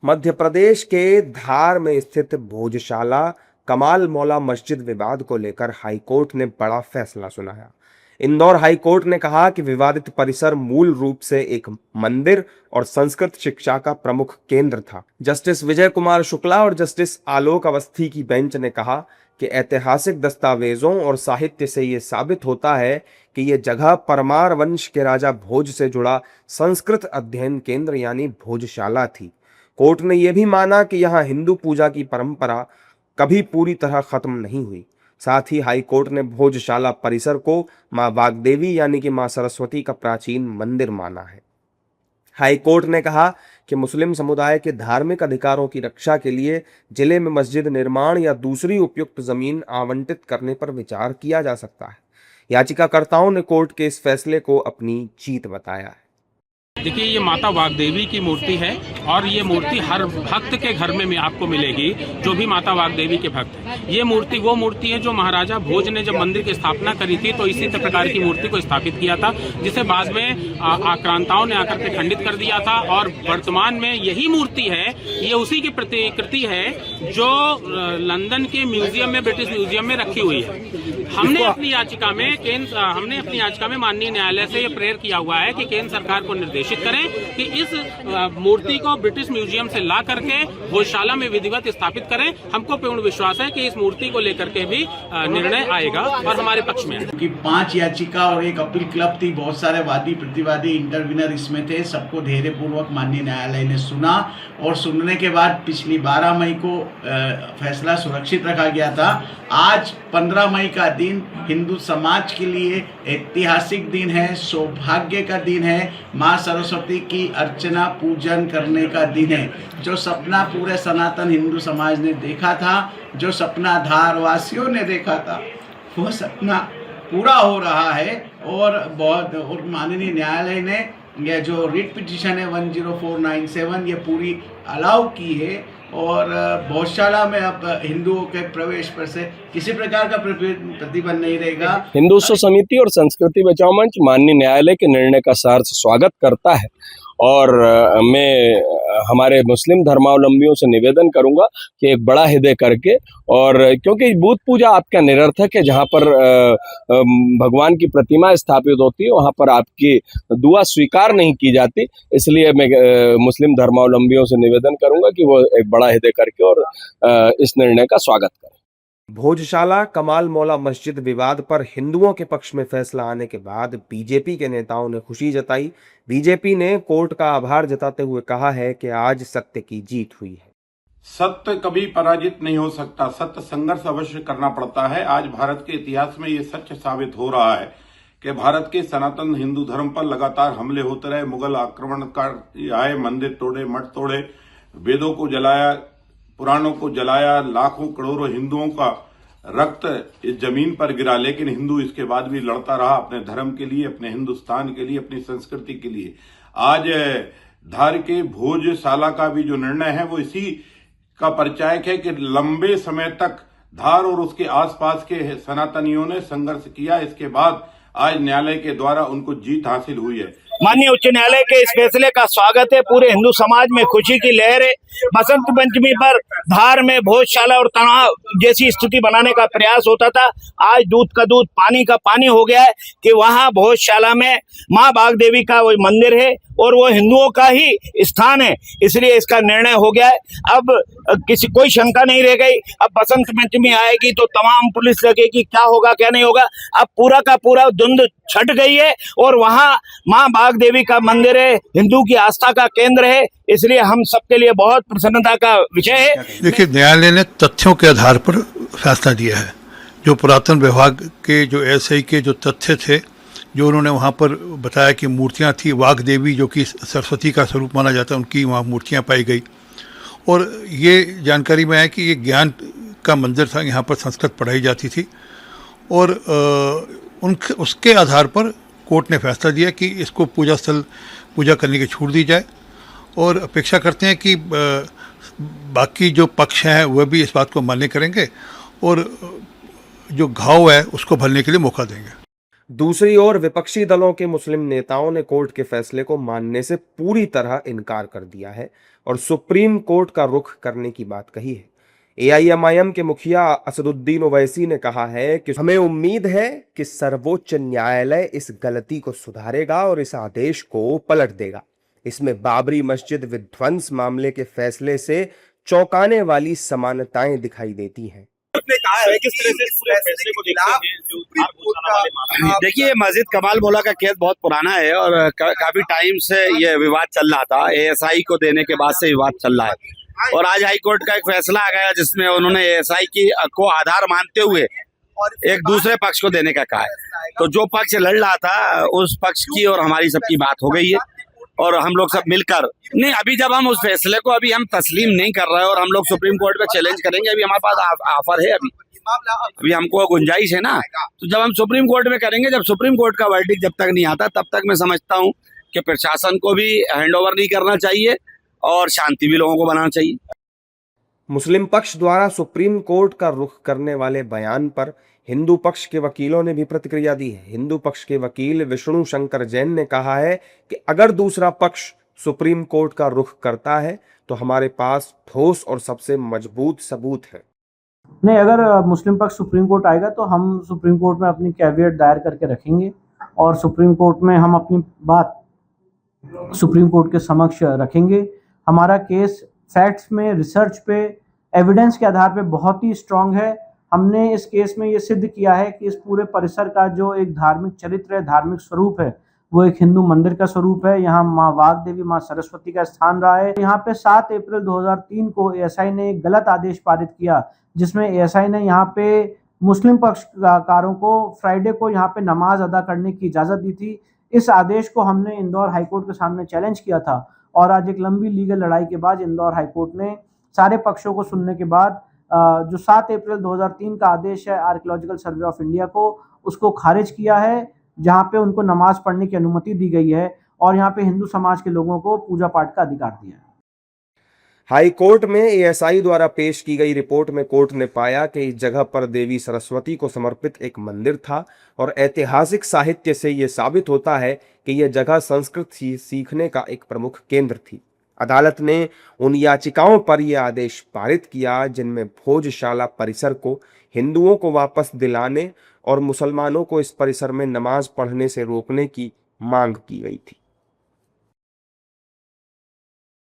मध्य प्रदेश के धार में स्थित भोजशाला कमाल मौला मस्जिद विवाद को लेकर हाईकोर्ट ने बड़ा फैसला सुनाया। इंदौर हाईकोर्ट ने कहा कि विवादित परिसर मूल रूप से एक मंदिर और संस्कृत शिक्षा का प्रमुख केंद्र था। जस्टिस विजय कुमार शुक्ला और जस्टिस आलोक अवस्थी की बेंच ने कहा कि ऐतिहासिक दस्तावेजों और साहित्य से ये साबित होता है कि ये जगह परमार वंश के राजा भोज से जुड़ा संस्कृत अध्ययन केंद्र यानी भोजशाला थी। कोर्ट ने यह भी माना कि यहाँ हिंदू पूजा की परंपरा कभी पूरी तरह खत्म नहीं हुई। साथ ही हाई कोर्ट ने भोजशाला परिसर को मां वाग्देवी यानी कि मां सरस्वती का प्राचीन मंदिर माना है। हाई कोर्ट ने कहा कि मुस्लिम समुदाय के धार्मिक अधिकारों की रक्षा के लिए जिले में मस्जिद निर्माण या दूसरी उपयुक्त जमीन आवंटित करने पर विचार किया जा सकता है। याचिकाकर्ताओं ने कोर्ट के इस फैसले को अपनी जीत बताया है। देखिए, ये माता वाग्देवी की मूर्ति है और ये मूर्ति हर भक्त के घर में आपको मिलेगी, जो भी माता वाग्देवी के भक्त हैं। ये मूर्ति वो मूर्ति है जो महाराजा भोज ने जब मंदिर की स्थापना करी थी तो इसी प्रकार की मूर्ति को स्थापित किया था, जिसे बाद में आक्रांताओं ने आकर के खंडित कर दिया था। और वर्तमान में यही मूर्ति है, ये उसी की प्रतिकृति है जो लंदन के म्यूजियम में, ब्रिटिश म्यूजियम में रखी हुई है। हमने अपनी याचिका में माननीय न्यायालय से ये प्रेयर किया हुआ है कि केंद्र सरकार को निर्देशित करें कि इस मूर्ति को ब्रिटिश म्यूजियम से ला करके भोजशाला में विधिवत स्थापित करें। हमको पूर्ण विश्वास है कि इस मूर्ति को लेकर के भी निर्णय आएगा और हमारे पक्ष में है। कि 5 याचिका और एक अपील क्लब थी, बहुत सारे वादी प्रतिवादी इंटरविनर इसमें थे। सबको धैर्यपूर्वक माननीय न्यायालय ने सुना और सुनने के बाद पिछली 12 मई को फैसला सुरक्षित रखा गया था। आज 15 मई का दिन हिंदू समाज के लिए ऐतिहासिक दिन है, सौभाग्य का दिन है, माँ सरस्वती की अर्चना पूजन करने का दिन है। जो सपना पूरे सनातन हिंदू समाज ने देखा था, जो सपना धारवासियों ने देखा था, वो सपना पूरा हो रहा है। और माननीय न्यायालय ने यह जो रिट पिटीशन है 10497 ये पूरी अलाउ की है और भोजशाला में अब हिंदुओं के प्रवेश पर से किसी प्रकार का प्रतिबंध नहीं रहेगा। हिंदू समिति और संस्कृति बचाओ मंच माननीय न्यायालय के निर्णय का सहर्ष स्वागत करता है और मैं हमारे मुस्लिम धर्मावलंबियों से निवेदन करूंगा कि एक बड़ा हृदय करके, और क्योंकि बुत पूजा आपका निरर्थक है, जहां पर भगवान की प्रतिमा स्थापित होती है वहां पर आपकी दुआ स्वीकार नहीं की जाती, इसलिए मैं मुस्लिम धर्मावलंबियों से निवेदन करूंगा कि वो एक बड़ा हृदय करके और इस निर्णय का स्वागत करें। भोजशाला कमाल मौला मस्जिद विवाद पर हिंदुओं के पक्ष में फैसला आने के बाद बीजेपी के नेताओं ने खुशी जताई। बीजेपी ने कोर्ट का आभार जताते हुए कहा है कि आज सत्य की जीत हुई है। सत्य कभी पराजित नहीं हो सकता, सत्य संघर्ष अवश्य करना पड़ता है। आज भारत के इतिहास में ये सच साबित हो रहा है कि भारत के सनातन हिंदू धर्म पर लगातार हमले होते रहे। मुगल आक्रमणकार आए, मंदिर तोड़े, मठ तोड़े, वेदों को जलाया, पुराणों को जलाया, लाखों करोड़ों हिंदुओं का रक्त इस जमीन पर गिरा, लेकिन हिंदू इसके बाद भी लड़ता रहा अपने धर्म के लिए, अपने हिंदुस्तान के लिए, अपनी संस्कृति के लिए। आज धार के भोजशाला का भी जो निर्णय है वो इसी का परिचायक है कि लंबे समय तक धार और उसके आसपास के सनातनियों ने संघर्ष किया। इसके बाद आज न्यायालय के द्वारा उनको जीत हासिल हुई है। माननीय उच्च न्यायालय के इस फैसले का स्वागत है। पूरे हिंदू समाज में खुशी की लहर है। बसंत पंचमी पर धार में भोजशाला और तनाव जैसी स्थिति बनाने का प्रयास होता था, आज दूध का दूध पानी का पानी हो गया है कि वहां भोजशाला में माँ वाग्देवी का वो मंदिर है और वो हिंदुओं का ही स्थान है, इसलिए इसका निर्णय हो गया है। अब कोई शंका नहीं रह गई। अब बसंत पंचमी आएगी तो तमाम पुलिस लगेगी, क्या होगा क्या नहीं होगा। अब पूरा का पूरा धुंध छट गई है और वहां माँ वाग्देवी का मंदिर है, हिंदू की आस्था का केंद्र है, इसलिए हम सबके लिए बहुत प्रसन्नता का विषय है। देखिए, न्यायालय ने तथ्यों के आधार पर फैसला दिया है। जो पुरातन विभाग के जो एसआई के जो तथ्य थे, जो उन्होंने वहाँ पर बताया कि मूर्तियाँ थी, वाग्देवी जो कि सरस्वती का स्वरूप माना जाता है, उनकी वहाँ मूर्तियाँ पाई गई। और ये जानकारी में आया कि ये ज्ञान का मंदिर था, यहाँ पर संस्कृत पढ़ाई जाती थी और उसके आधार पर कोर्ट ने फैसला दिया कि इसको पूजा करने की छूट दी जाए और अपेक्षा करते हैं कि बाकी जो पक्ष हैं वह भी इस बात को मान्य करेंगे और जो घाव है उसको भरने के लिए मौका देंगे। दूसरी ओर विपक्षी दलों के मुस्लिम नेताओं ने कोर्ट के फैसले को मानने से पूरी तरह इनकार कर दिया है और सुप्रीम कोर्ट का रुख करने की बात कही है। एआईएमआईएम के मुखिया असदुद्दीन ओवैसी ने कहा है कि हमें उम्मीद है कि सर्वोच्च न्यायालय इस गलती को सुधारेगा और इस आदेश को पलट देगा। इसमें बाबरी मस्जिद विध्वंस मामले के फैसले से चौंकाने वाली समानताएं दिखाई देती हैं। ने कहा है किस तरह से इस पूरे फैसले को देखते हैं जो धार भोजशाला वाले मामले। देखिए, मस्जिद कमाल मौला का केस बहुत पुराना है और काफी टाइम से ये विवाद चल रहा था। एएसआई को देने के बाद से विवाद चल रहा है और आज हाई कोर्ट का एक फैसला आ गया जिसमें उन्होंने एएसआई की को आधार मानते हुए एक दूसरे पक्ष को देने का कहा है। तो जो पक्ष लड़ रहा था उस पक्ष की और हमारी सबकी बात हो गई है और हम लोग सब मिलकर नहीं, अभी जब हम उस फैसले को अभी हम तस्लीम नहीं कर रहे और हम लोग सुप्रीम कोर्ट में चैलेंज करेंगे। अभी हमारे पास ऑफर है, अभी हमको गुंजाइश है ना। तो जब हम सुप्रीम कोर्ट में करेंगे, जब सुप्रीम कोर्ट का वर्डिक्ट जब तक नहीं आता तब तक मैं समझता हूँ कि प्रशासन को भी हैंडओवर नहीं करना चाहिए और शांति भी लोगों को बनाना चाहिए। मुस्लिम पक्ष द्वारा सुप्रीम कोर्ट का रुख करने वाले बयान पर हिंदू पक्ष के वकीलों ने भी प्रतिक्रिया दी है। हिंदू पक्ष के वकील विष्णु शंकर जैन ने कहा है कि अगर दूसरा पक्ष सुप्रीम कोर्ट का रुख करता है तो हमारे पास ठोस और सबसे मजबूत सबूत है। नहीं, अगर मुस्लिम पक्ष सुप्रीम कोर्ट आएगा तो हम सुप्रीम कोर्ट में अपनी कैविएट दायर करके रखेंगे और सुप्रीम कोर्ट में हम अपनी बात सुप्रीम कोर्ट के समक्ष रखेंगे। हमारा केस फैक्ट्स में, रिसर्च पे, एविडेंस के आधार पे बहुत ही स्ट्रांग है। हमने इस केस में ये सिद्ध किया है कि इस पूरे परिसर का जो एक धार्मिक चरित्र है, धार्मिक स्वरूप है, वो एक हिंदू मंदिर का स्वरूप है। यहाँ माँ वाग देवी, माँ सरस्वती का स्थान रहा है। यहाँ पे 7 अप्रैल 2003 को एएसआई ने एक गलत आदेश पारित किया जिसमें एएसआई ने यहाँ पे मुस्लिम पक्षकारों को फ्राइडे को यहाँ पे नमाज अदा करने की इजाजत दी थी। इस आदेश को हमने इंदौर हाईकोर्ट के सामने चैलेंज किया था और आज एक लंबी लीगल लड़ाई के बाद इंदौर हाईकोर्ट ने सारे पक्षों को सुनने के बाद जो 7 अप्रैल 2003 का आदेश है आर्कियोलॉजिकल सर्वे ऑफ इंडिया को, उसको खारिज किया है, जहां पे उनको नमाज पढ़ने की अनुमति दी गई है और यहाँ पे हिंदू समाज के लोगों को पूजा पाठ का अधिकार दिया है। हाई कोर्ट में एएसआई द्वारा पेश की गई रिपोर्ट में कोर्ट ने पाया कि इस जगह पर देवी सरस्वती को समर्पित एक मंदिर था और ऐतिहासिक साहित्य से यह साबित होता है कि यह जगह संस्कृत सीखने का एक प्रमुख केंद्र थी। अदालत ने उन याचिकाओं पर यह आदेश पारित किया जिनमें भोजशाला परिसर को हिंदुओं को वापस दिलाने और मुसलमानों को इस परिसर में नमाज पढ़ने से रोकने की मांग की गई थी।